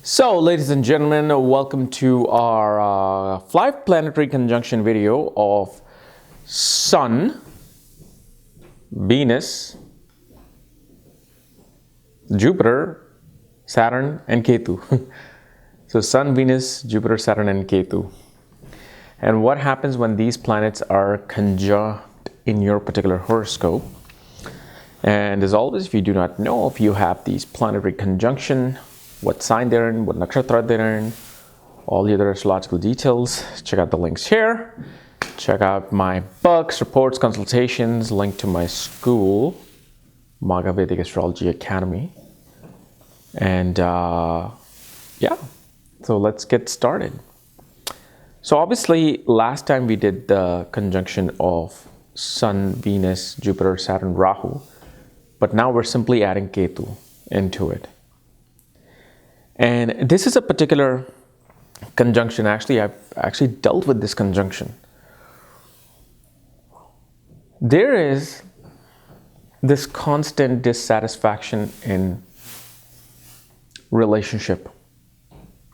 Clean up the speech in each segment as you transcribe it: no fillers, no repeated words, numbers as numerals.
So, ladies and gentlemen, welcome to our 5 planetary conjunction video of Sun, Venus, Jupiter, Saturn, and Ketu. So, Sun, Venus, Jupiter, Saturn, and Ketu. And what happens when these planets are conjunct in your particular horoscope? And as always, if you do not know, if you have these planetary conjunction, what sign they're in, what nakshatra they're in, all the other astrological details, check out the links here. Check out my books, reports, consultations, link to my school, Maga Vedic Astrology Academy. And yeah, so let's get started. So obviously, last time we did the conjunction of Sun, Venus, Jupiter, Saturn, Rahu, but now we're simply adding Ketu into it. And this is a particular conjunction. Actually, I've actually dealt with this conjunction. There is this constant dissatisfaction in relationship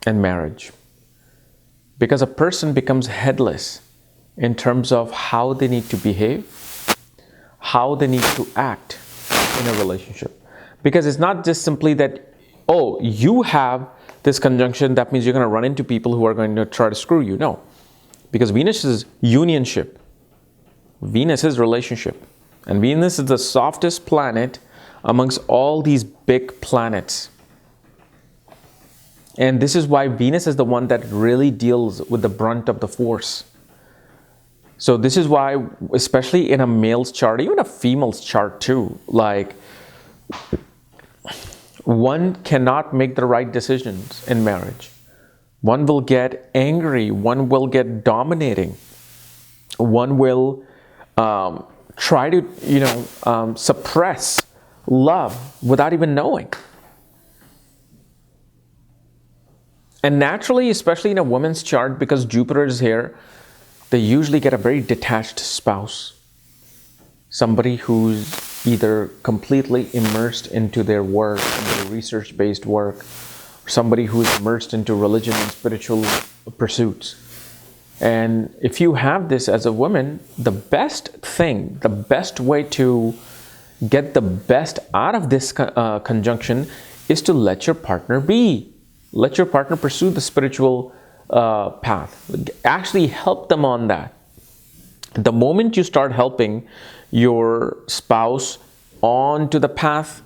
and marriage, because a person becomes headless in terms of how they need to behave, how they need to act in a relationship. Because it's not just simply that, oh, you have this conjunction, that means you're going to run into people who are going to try to screw you. No, because Venus is unionship. Venus is relationship. And Venus is the softest planet amongst all these big planets. And this is why Venus is the one that really deals with the brunt of the force. So this is why, especially in a male's chart, even a female's chart too, like, one cannot make the right decisions in marriage. One will get angry. One will get dominating. One will try to, suppress love without even knowing. And naturally, especially in a woman's chart, because Jupiter is here, they usually get a very detached spouse. Somebody who's either completely immersed into their work, into their research-based work, or somebody who's immersed into religion and spiritual pursuits. And if you have this as a woman, the best thing, the best way to get the best out of this conjunction is to let your partner be. Let your partner pursue the spiritual path. Actually help them on that. The moment you start helping your spouse onto the path,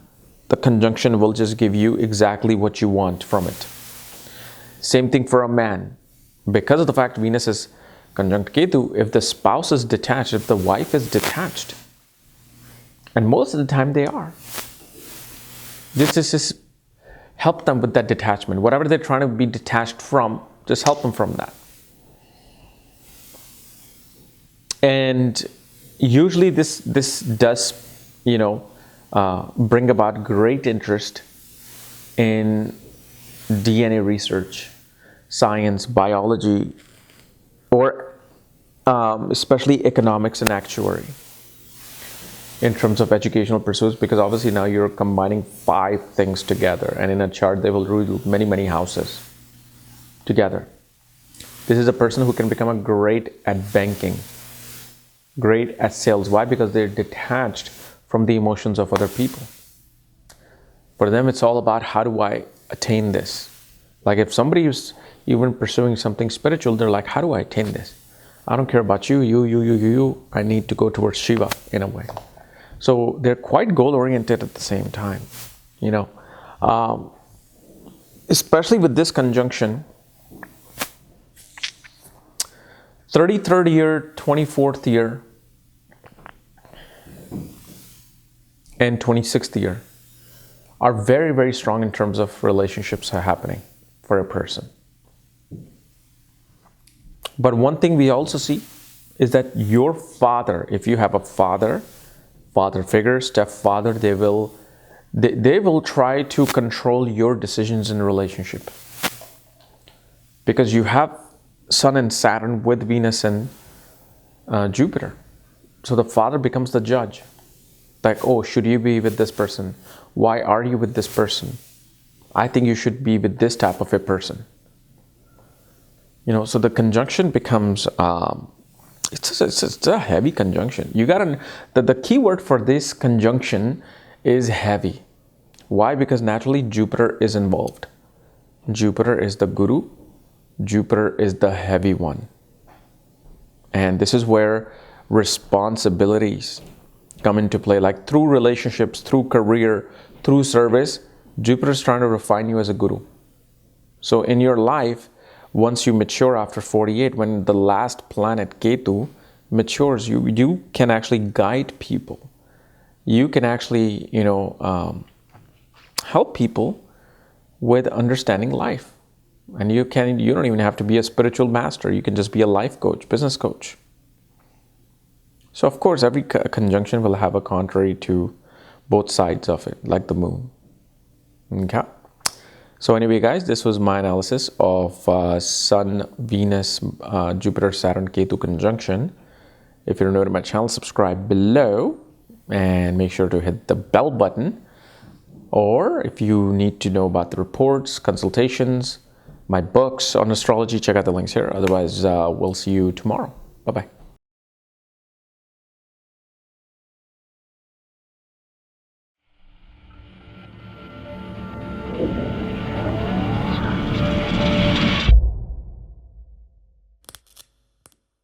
the conjunction will just give you exactly what you want from it. Same thing for a man. Because of the fact Venus is conjunct Ketu, if the spouse is detached, if the wife is detached, and most of the time they are, this is just help them with that detachment. Whatever they're trying to be detached from, just help them from that. And usually this does, bring about great interest in DNA research, science, biology, or especially economics and actuary in terms of educational pursuits, because obviously now you're combining 5 things together, and in a chart they will rule many houses together. This is a person who can become a great at banking, great at sales. Why? Because they're detached from the emotions of other people. For them, it's all about, how do I attain this? Like if somebody is even pursuing something spiritual, they're like, how do I attain this? I don't care about you. I need to go towards Shiva in a way. So they're quite goal-oriented at the same time, especially with this conjunction. 33rd year, 24th year, and 26th year are very strong in terms of relationships are happening for a person. But one thing we also see is that your father, if you have a father figure, stepfather, they will try to control your decisions in a relationship, because you have Sun and Saturn with Venus and Jupiter. So the father becomes the judge. Like, oh, should you be with this person? Why are you with this person? I think you should be with this type of a person. So the conjunction becomes, it's a heavy conjunction. You gotta, the key word for this conjunction is heavy. Why? Because naturally Jupiter is involved. Jupiter is the guru. Jupiter is the heavy one. And this is where responsibilities come into play, like through relationships, through career, through service. Jupiter is trying to refine you as a guru. So in your life, once you mature after 48, when the last planet Ketu matures, you can actually guide people. You can actually, help people with understanding life. And you don't even have to be a spiritual master. You can just be a life coach, business coach. So of course, every conjunction will have a contrary to both sides of it, like the moon. Okay. So anyway, guys, this was my analysis of Sun, Venus, Jupiter, Saturn, Ketu conjunction. If you're new to my channel, subscribe below and make sure to hit the bell button. Or if you need to know about the reports, consultations, my books on astrology, check out the links here. Otherwise, we'll see you tomorrow. Bye-bye.